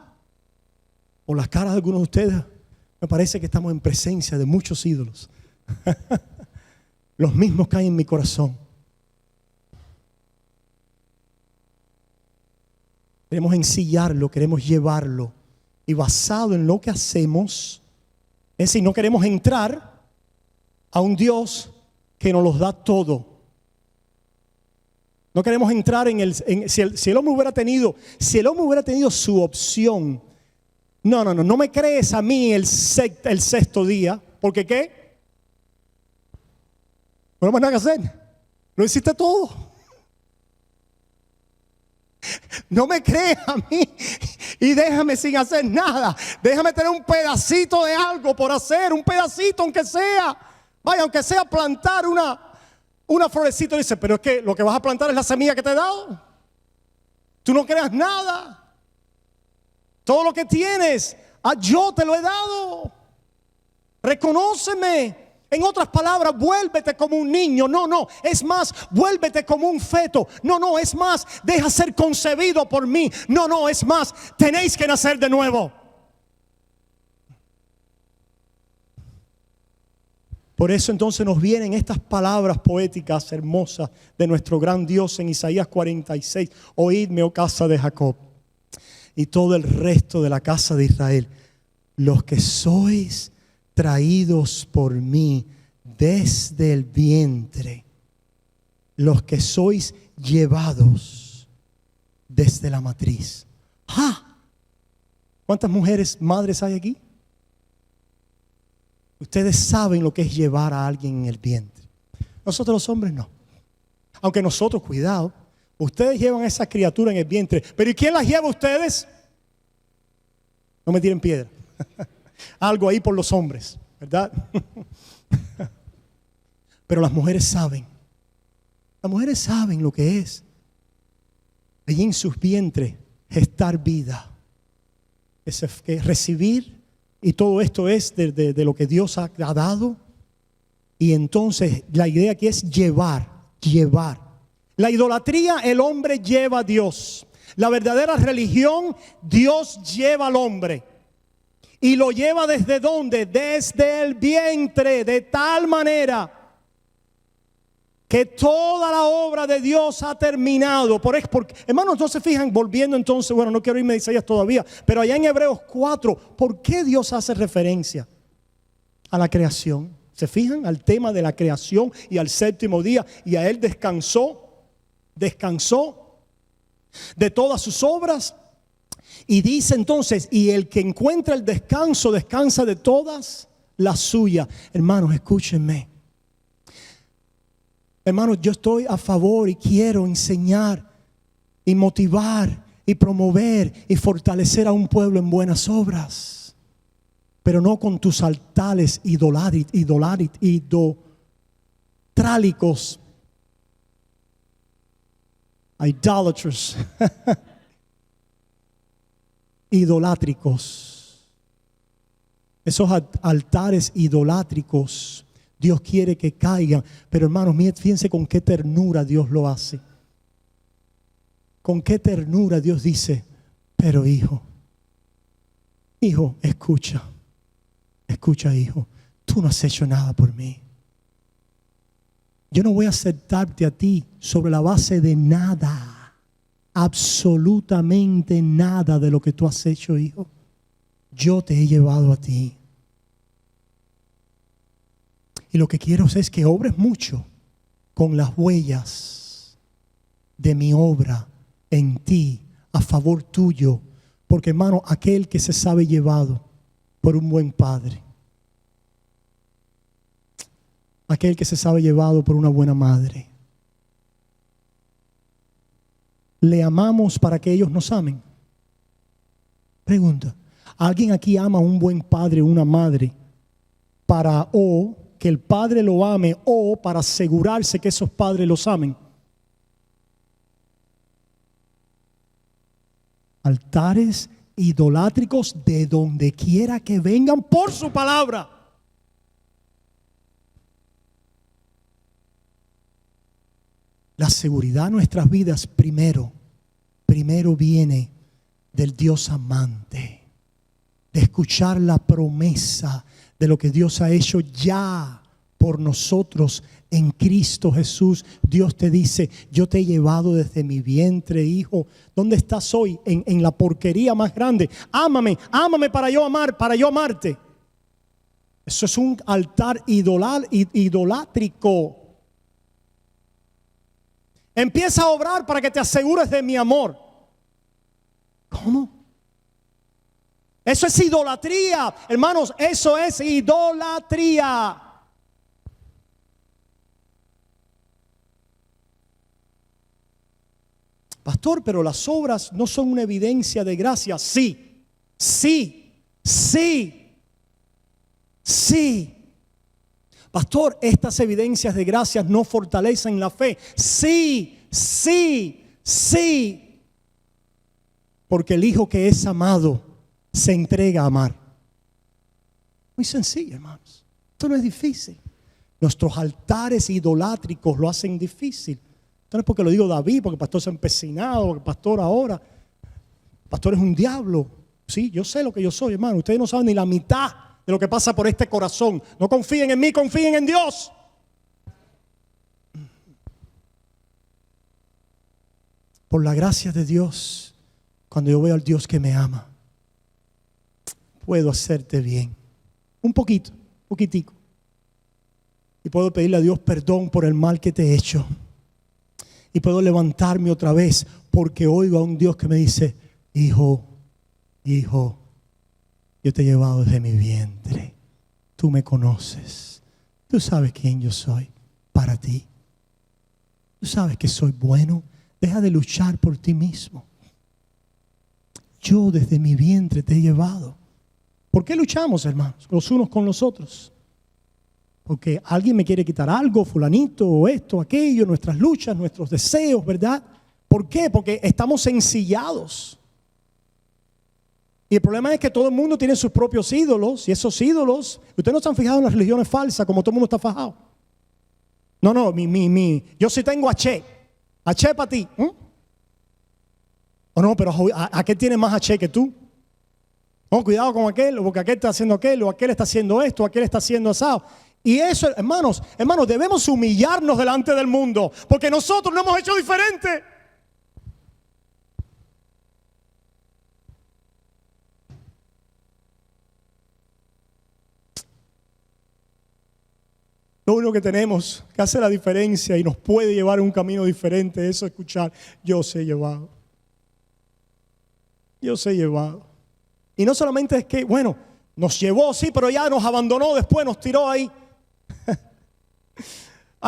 Por las caras de algunos de ustedes, me parece que estamos en presencia de muchos ídolos. Los mismos caen en mi corazón. Queremos ensillarlo, queremos llevarlo. Y basado en lo que hacemos, es decir, no queremos entrar a un Dios que nos los da todo. No queremos entrar si el hombre hubiera tenido su opción. No me crees a mí el sexto día, porque ¿qué? No hay más nada que hacer. Lo hiciste todo. No me crees a mí y déjame sin hacer nada. Déjame tener un pedacito de algo por hacer, un pedacito aunque sea. Vaya, aunque sea plantar una florecita. Dice, pero es que lo que vas a plantar es la semilla que te he dado. Tú no creas nada. Todo lo que tienes, yo te lo he dado. Reconóceme. En otras palabras, vuélvete como un niño. No, es más, vuélvete como un feto. No, es más, deja ser concebido por mí. No, es más, tenéis que nacer de nuevo. Por eso entonces nos vienen estas palabras poéticas hermosas de nuestro gran Dios en Isaías 46. Oídme, oh casa de Jacob, y todo el resto de la casa de Israel, los que sois traídos por mí desde el vientre, los que sois llevados desde la matriz. ¡Ah! ¿Cuántas mujeres madres hay aquí? Ustedes saben lo que es llevar a alguien en el vientre. Nosotros los hombres no. Aunque nosotros, cuidado, ustedes llevan a esa criatura en el vientre. Pero ¿y quién las lleva a ustedes? No me tiren piedra. Algo ahí por los hombres, ¿verdad? Pero las mujeres saben. Las mujeres saben lo que es allí en sus vientres gestar vida. Que recibir. Y todo esto es de lo que Dios ha dado. Y entonces la idea aquí es llevar. La idolatría, el hombre lleva a Dios. La verdadera religión, Dios lleva al hombre. Y lo lleva ¿desde dónde? Desde el vientre, de tal manera que toda la obra de Dios ha terminado. Porque, hermanos, no se fijan, volviendo entonces, bueno, no quiero irme a Isaías todavía, pero allá en Hebreos 4, ¿por qué Dios hace referencia a la creación? ¿Se fijan? Al tema de la creación y al séptimo día, y a Él descansó de todas sus obras. Y dice entonces, y el que encuentra el descanso, descansa de todas las suyas. Hermanos, escúchenme. Hermanos, yo estoy a favor y quiero enseñar y motivar y promover y fortalecer a un pueblo en buenas obras. Pero no con tus altares idolátricos. Idolaters. Idolátricos. Esos altares idolátricos Dios quiere que caigan. Pero hermanos, fíjense con qué ternura Dios lo hace. Con qué ternura Dios dice: pero hijo, escucha, hijo, tú no has hecho nada por mí. Yo no voy a aceptarte a ti sobre la base de nada, absolutamente nada de lo que tú has hecho, hijo. Yo te he llevado a ti. Y lo que quiero es que obres mucho con las huellas de mi obra en ti, a favor tuyo. Porque, hermano, aquel que se sabe llevado por un buen padre, aquel que se sabe llevado por una buena madre, ¿le amamos para que ellos nos amen? Pregunta: ¿alguien aquí ama a un buen padre o una madre para o que el padre lo ame o para asegurarse que esos padres los amen? Altares idolátricos de donde quiera que vengan por su palabra. La seguridad en nuestras vidas primero viene del Dios amante, de escuchar la promesa de lo que Dios ha hecho ya por nosotros en Cristo Jesús. Dios te dice: yo te he llevado desde mi vientre, hijo. ¿Dónde estás hoy? En la porquería más grande. Ámame para yo amarte. Eso es un altar idolátrico. Empieza a obrar para que te asegures de mi amor. ¿Cómo? Eso es idolatría, hermanos, eso es idolatría. Pastor, pero las obras no son una evidencia de gracia. Sí. Pastor, estas evidencias de gracia no fortalecen la fe. Sí. Porque el hijo que es amado se entrega a amar. Muy sencillo, hermanos. Esto no es difícil. Nuestros altares idolátricos lo hacen difícil. Esto no es porque lo digo David, porque el pastor se ha empecinado, porque el pastor ahora, el pastor es un diablo. Sí, yo sé lo que yo soy, hermano. Ustedes no saben ni la mitad de lo que pasa por este corazón. No confíen en mí, confíen en Dios. Por la gracia de Dios, cuando yo veo al Dios que me ama, puedo hacerte bien. Un poquitico. Y puedo pedirle a Dios perdón por el mal que te he hecho. Y puedo levantarme otra vez porque oigo a un Dios que me dice: hijo, hijo, yo te he llevado desde mi vientre. Tú me conoces. Tú sabes quién yo soy para ti. Tú sabes que soy bueno. Deja de luchar por ti mismo. Yo desde mi vientre te he llevado. ¿Por qué luchamos, hermanos, los unos con los otros? Porque alguien me quiere quitar algo, fulanito, o esto, aquello, nuestras luchas, nuestros deseos, ¿verdad? ¿Por qué? Porque estamos ensillados. Y el problema es que todo el mundo tiene sus propios ídolos, y esos ídolos, ustedes no se han fijado en las religiones falsas, como todo el mundo está fajado. No, yo sí tengo H para ti. O no, pero aquel tiene más H que tú. No, cuidado con aquel, porque aquel está haciendo aquel, o aquel está haciendo esto, o aquel está haciendo asado. Y eso, hermanos, debemos humillarnos delante del mundo, porque nosotros no hemos hecho diferente. Lo único que tenemos que hacer la diferencia y nos puede llevar a un camino diferente es escuchar: yo os he llevado. Yo os he llevado. Y no solamente es que, bueno, nos llevó, sí, pero ya nos abandonó, después nos tiró ahí.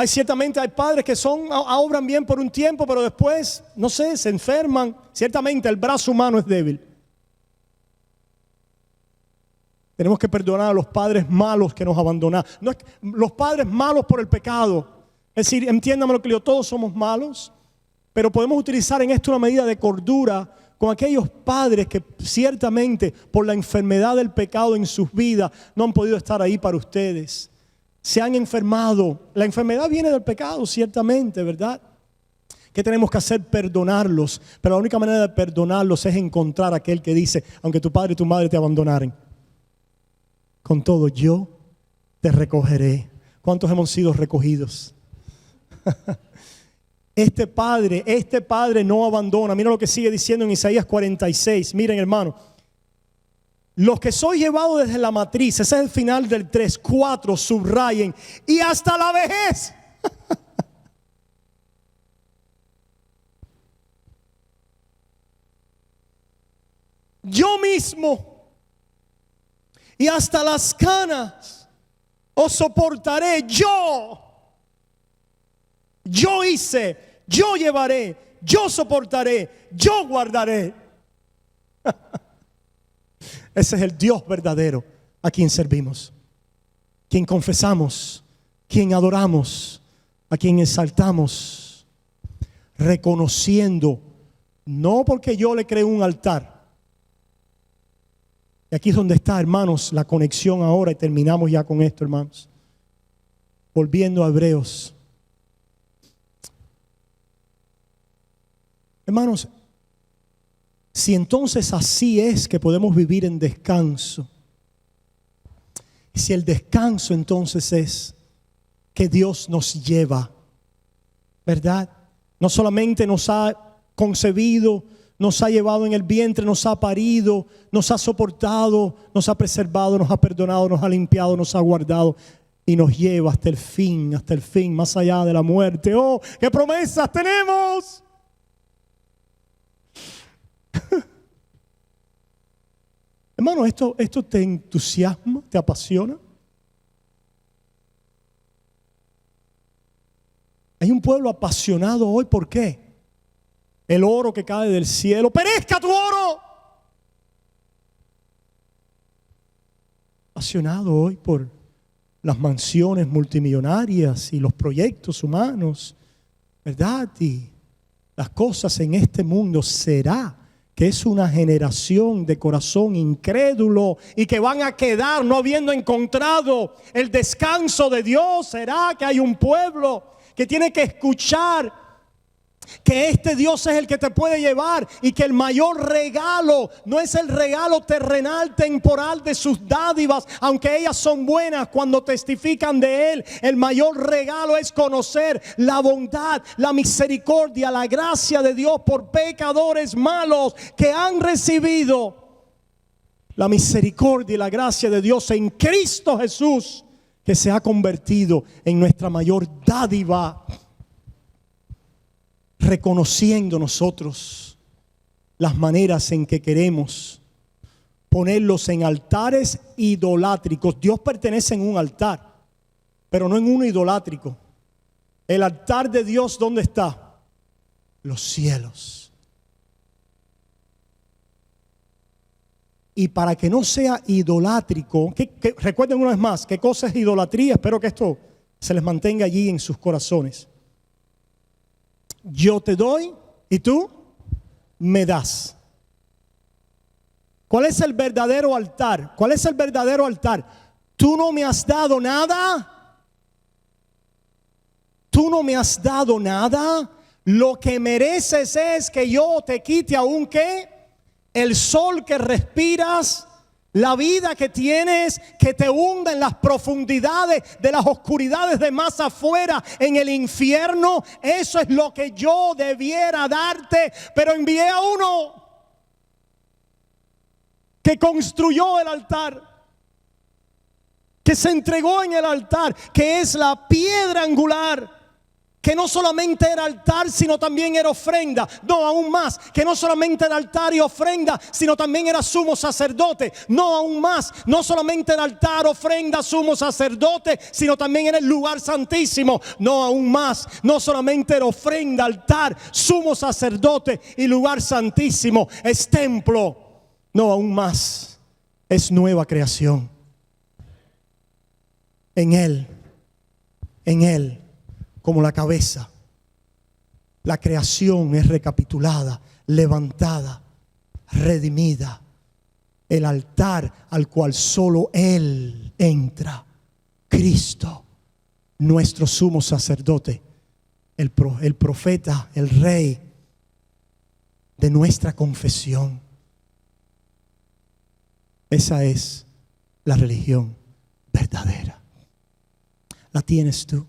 Ciertamente hay padres que obran bien por un tiempo, pero después, no sé, se enferman. Ciertamente el brazo humano es débil. Tenemos que perdonar a los padres malos que nos abandonaron. No es los padres malos por el pecado. Es decir, entiéndame lo que digo, todos somos malos, pero podemos utilizar en esto una medida de cordura con aquellos padres que ciertamente por la enfermedad del pecado en sus vidas no han podido estar ahí para ustedes. Se han enfermado. La enfermedad viene del pecado, ciertamente, ¿verdad? ¿Qué tenemos que hacer? Perdonarlos. Pero la única manera de perdonarlos es encontrar a aquel que dice: aunque tu padre y tu madre te abandonaren, con todo yo te recogeré. ¿Cuántos hemos sido recogidos? Este padre no abandona. Mira lo que sigue diciendo en Isaías 46. Miren, hermano. Los que soy llevado desde la matriz, ese es el final del 3, 4, subrayen, y hasta la vejez. Yo mismo y hasta las canas os soportaré. Yo hice, yo llevaré, yo soportaré, yo guardaré. Ese es el Dios verdadero a quien servimos, quien confesamos, quien adoramos, a quien exaltamos, reconociendo, no porque yo le creo un altar. Y aquí es donde está, hermanos, la conexión ahora, y terminamos ya con esto, hermanos. Volviendo a Hebreos. Hermanos, si entonces así es que podemos vivir en descanso, si el descanso entonces es que Dios nos lleva, ¿verdad? No solamente nos ha concebido, nos ha llevado en el vientre, nos ha parido, nos ha soportado, nos ha preservado, nos ha perdonado, nos ha limpiado, nos ha guardado y nos lleva hasta el fin, más allá de la muerte. ¡Oh, qué promesas tenemos! Hermano, ¿esto te entusiasma? ¿Te apasiona? Hay un pueblo apasionado hoy. ¿Por qué? El oro que cae del cielo. ¡Perezca tu oro! Apasionado hoy por las mansiones multimillonarias y los proyectos humanos, ¿verdad? Y las cosas en este mundo. ¿Será que es una generación de corazón incrédulo y que van a quedar no habiendo encontrado el descanso de Dios? ¿Será que hay un pueblo que tiene que escuchar que este Dios es el que te puede llevar y que el mayor regalo no es el regalo terrenal, temporal de sus dádivas, aunque ellas son buenas cuando testifican de Él? El mayor regalo es conocer la bondad, la misericordia, la gracia de Dios por pecadores malos que han recibido la misericordia y la gracia de Dios en Cristo Jesús, que se ha convertido en nuestra mayor dádiva. reconociendo nosotros las maneras en que queremos ponerlos en altares idolátricos. Dios pertenece en un altar, pero no en uno idolátrico. El altar de Dios, ¿dónde está? Los cielos. Y para que no sea idolátrico, recuerden una vez más, ¿qué cosa es idolatría? Espero que esto se les mantenga allí en sus corazones. Yo te doy y tú me das. ¿Cuál es el verdadero altar? ¿Cuál es el verdadero altar? Tú no me has dado nada. Tú no me has dado nada. Lo que mereces es que yo te quite aún ¿qué? El sol que respiras, la vida que tienes, que te hunda en las profundidades de las oscuridades de más afuera, en el infierno. Eso es lo que yo debiera darte, pero envié a uno que construyó el altar, que se entregó en el altar, que es la piedra angular, que no solamente era altar, sino también era ofrenda. No, aún más, que no solamente era altar y ofrenda, sino también era sumo sacerdote. No, aún más, no solamente era altar, ofrenda, sumo sacerdote, sino también era el lugar santísimo. No, aún más, no solamente era ofrenda, altar, sumo sacerdote y lugar santísimo, es templo. No, aún más, es nueva creación. En Él, como la cabeza, la creación es recapitulada, levantada, redimida. El altar al cual solo Él entra, Cristo, nuestro sumo sacerdote, el profeta, el rey de nuestra confesión. Esa es la religión verdadera. ¿La tienes tú?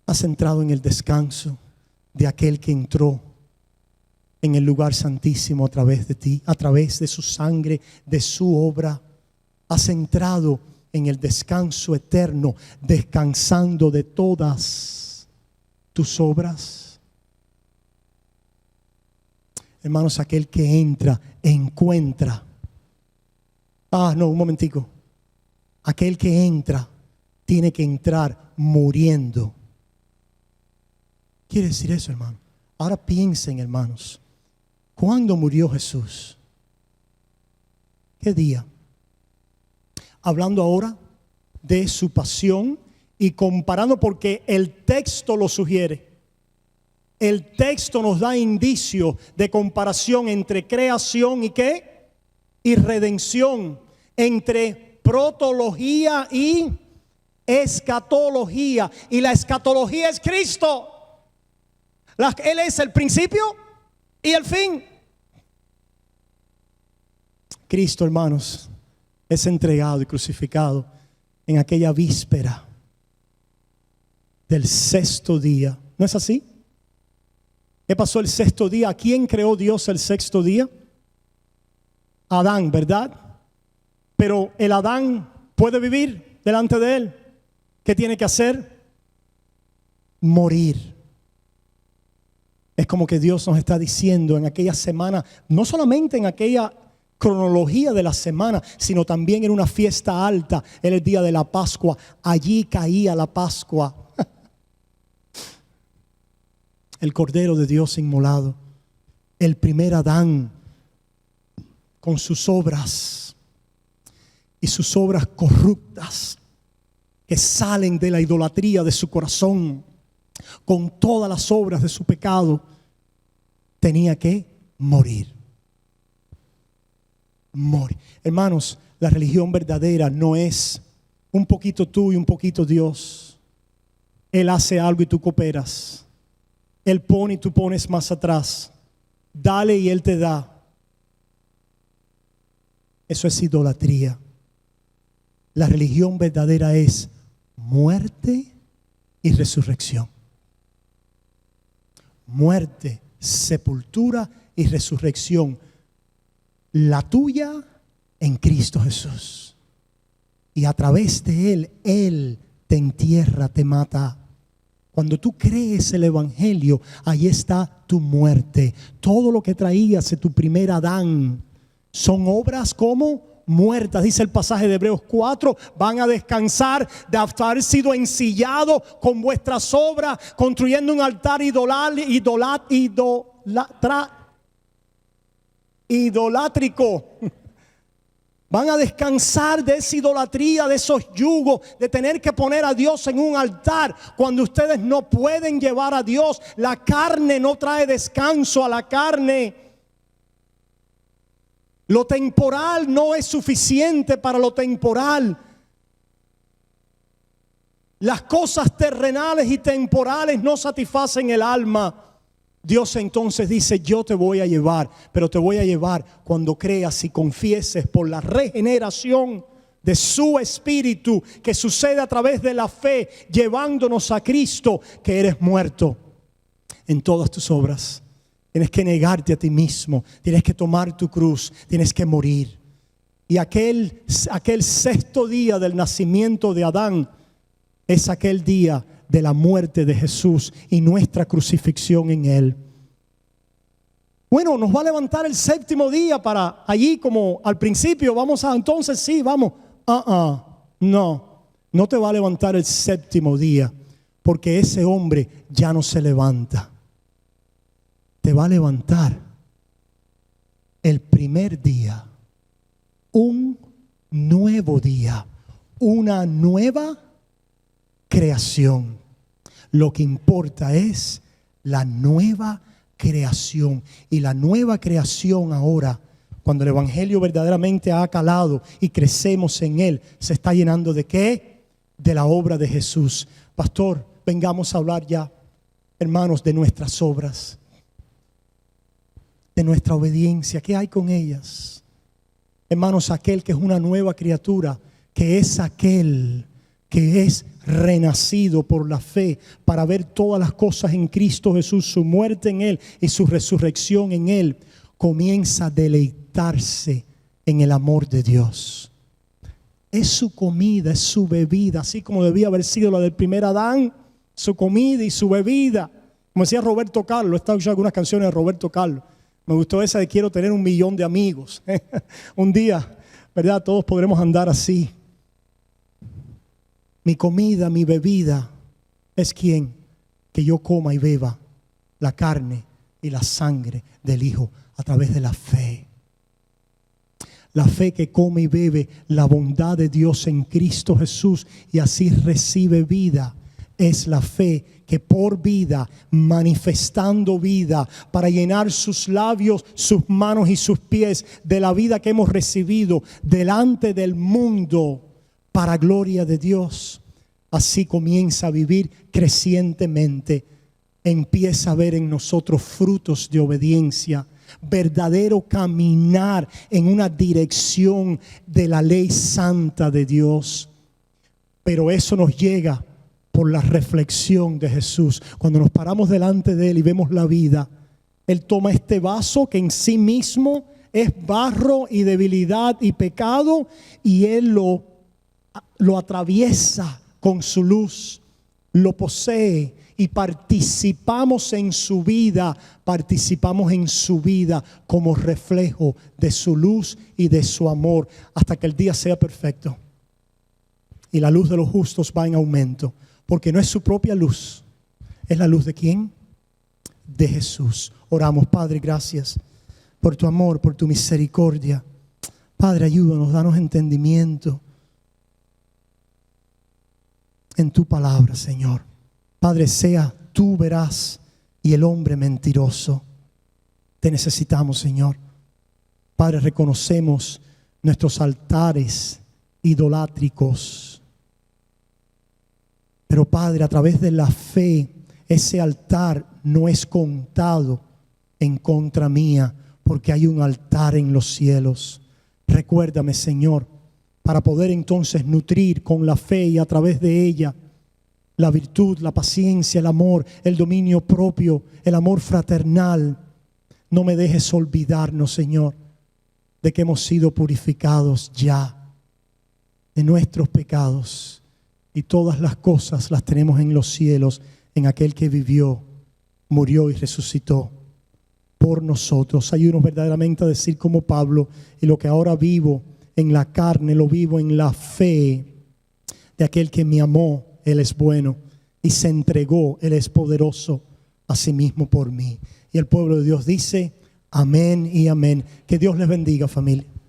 ¿Has entrado en el descanso de aquel que entró en el lugar santísimo a través de ti, a través de su sangre, de su obra? ¿Has entrado en el descanso eterno, descansando de todas tus obras? Hermanos, aquel que entra, encuentra. Un momentico. Aquel que entra, tiene que entrar muriendo. Quiere decir eso, hermano. Ahora piensen, hermanos. ¿Cuándo murió Jesús? ¿Qué día? Hablando ahora de su pasión y comparando, porque el texto lo sugiere. El texto nos da indicio de comparación entre creación y ¿qué? Y redención. Entre protología y escatología. Y la escatología es Cristo. Él es el principio y el fin. Cristo, hermanos, es entregado y crucificado en aquella víspera del sexto día. ¿No es así? ¿Qué pasó el sexto día? ¿A quién creó Dios el sexto día? Adán, ¿verdad? Pero el Adán puede vivir delante de él. ¿Qué tiene que hacer? Morir. Es como que Dios nos está diciendo en aquella semana, no solamente en aquella cronología de la semana, sino también en una fiesta alta, en el día de la Pascua. Allí caía la Pascua. El Cordero de Dios inmolado. El primer Adán con sus obras y sus obras corruptas que salen de la idolatría de su corazón. Con todas las obras de su pecado, tenía que morir. Morir. Hermanos, la religión verdadera no es un poquito tú y un poquito Dios. Él hace algo y tú cooperas. Él pone y tú pones más atrás. Dale y Él te da. Eso es idolatría. La religión verdadera es muerte y resurrección. Muerte, sepultura y resurrección. La tuya en Cristo Jesús. Y a través de Él te entierra, te mata. Cuando tú crees el evangelio, ahí está tu muerte. Todo lo que traías de tu primer Adán son obras como muertas. Dice el pasaje de Hebreos 4, van a descansar de haber sido ensillados con vuestras obras, construyendo un altar idolátrico. Van a descansar de esa idolatría, de esos yugos, de tener que poner a Dios en un altar cuando ustedes no pueden llevar a Dios. La carne no trae descanso a la carne. Lo temporal no es suficiente para lo temporal. Las cosas terrenales y temporales no satisfacen el alma. Dios entonces dice, yo te voy a llevar, pero te voy a llevar cuando creas y confieses por la regeneración de su espíritu que sucede a través de la fe, llevándonos a Cristo, que eres muerto en todas tus obras. Tienes que negarte a ti mismo, tienes que tomar tu cruz, tienes que morir. Y aquel sexto día del nacimiento de Adán es aquel día de la muerte de Jesús y nuestra crucifixión en Él. Bueno, nos va a levantar el séptimo día para allí como al principio. Vamos a, entonces sí, vamos. No te va a levantar el séptimo día, porque ese hombre ya no se levanta. Te va a levantar el primer día, un nuevo día, una nueva creación. Lo que importa es la nueva creación. Y la nueva creación ahora, cuando el evangelio verdaderamente ha calado y crecemos en él, se está llenando ¿de qué? De la obra de Jesús. Pastor, vengamos a hablar ya, hermanos, de nuestras obras, de nuestra obediencia. ¿Qué hay con ellas? Hermanos, aquel que es una nueva criatura, que es aquel que es renacido por la fe para ver todas las cosas en Cristo Jesús, su muerte en Él y su resurrección en Él, comienza a deleitarse en el amor de Dios. Es su comida, es su bebida, así como debía haber sido la del primer Adán, su comida y su bebida. Como decía Roberto Carlos, he estado escuchando algunas canciones de Roberto Carlos. Me gustó esa de quiero tener 1,000,000 de amigos. Un día, ¿verdad? Todos podremos andar así. Mi comida, mi bebida es quien que yo coma y beba la carne y la sangre del Hijo a través de la fe. La fe que come y bebe la bondad de Dios en Cristo Jesús y así recibe vida. Es la fe que por vida, manifestando vida, para llenar sus labios, sus manos y sus pies de la vida que hemos recibido delante del mundo, para gloria de Dios. Así comienza a vivir crecientemente. Empieza a ver en nosotros frutos de obediencia, verdadero caminar en una dirección de la ley santa de Dios. Pero eso nos llega por la reflexión de Jesús. Cuando nos paramos delante de Él y vemos la vida, Él toma este vaso que en sí mismo es barro y debilidad y pecado, y Él lo atraviesa con su luz, lo posee y participamos en su vida como reflejo de su luz y de su amor hasta que el día sea perfecto y la luz de los justos va en aumento, porque no es su propia luz, es la luz de ¿quién? De Jesús. Oramos. Padre, gracias por tu amor, por tu misericordia. Padre, ayúdanos, danos entendimiento en tu palabra, Señor. Padre, sea tú veraz y el hombre mentiroso. Te necesitamos, Señor. Padre, reconocemos nuestros altares idolátricos. Pero Padre, a través de la fe, ese altar no es contado en contra mía, porque hay un altar en los cielos. Recuérdame, Señor, para poder entonces nutrir con la fe y a través de ella la virtud, la paciencia, el amor, el dominio propio, el amor fraternal. No me dejes olvidarnos, Señor, de que hemos sido purificados ya de nuestros pecados y todas las cosas las tenemos en los cielos en aquel que vivió, murió y resucitó por nosotros. Ayúdanos verdaderamente a decir como Pablo: y lo que ahora vivo en la carne, lo vivo en la fe de aquel que me amó. Él es bueno y se entregó, Él es poderoso a sí mismo por mí. Y el pueblo de Dios dice amén y amén. Que Dios les bendiga, familia.